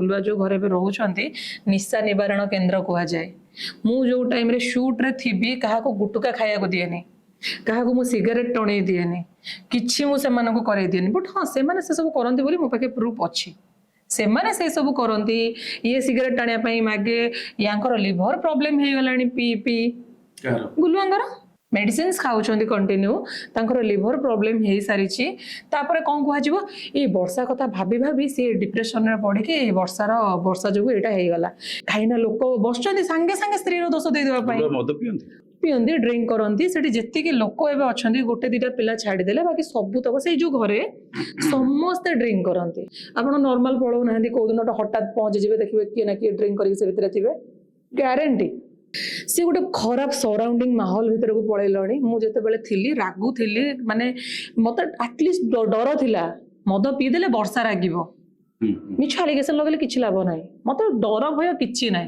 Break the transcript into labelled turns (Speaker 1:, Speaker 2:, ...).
Speaker 1: गुलुआ जो घरे रोचंती निशा निवारण केन्द्र कह जाए मु जो टाइम रे शूट रे थी क्या गुटुका खाया को दिए क्या मु सिगरेट टणे दिए किसी मुझे करे दिए बट हाँ से सब करती बोली मो पाखे प्रूफ अच्छी से माने से सब करती ये सिगरेट टाणी मागे यांकर लिभर प्रॉब्लम हो गला पी पी गुलुआंगर मेडिसिन खाऊंट कंटिन्यू तांकर लिभर प्रॉब्लम हो सारी तापर कौन कह ये वर्षा कथा भाभी भाभी सी डिप्रेशन में पड़ के वर्षा जो यहाँ होगला कहीं लोक बस सांगे सांगे स्त्री दोष देदेवाई पियंती ड्रिंक करती से जी लोक एवं अच्छा गोटे दुटा पिला छाड़देले बाकी सब तक से जो घरे समस्ते ड्रिंक करती आप नॉर्मल पड़ो ना कौ दिन हठात पहुंची जी देखिए किए ना किए ड्रिंक कर थे ग्यारंटी सी गोटे खराब सराउंडिंग माहौल भितर को पलैलणी मुझे थी रागुली माने मत एटलिस्ट डर थिला मद पीदेले वर्षा रागिब मिछ आलिगेसन लगे किसी लाभ ना मत डर भय कि ना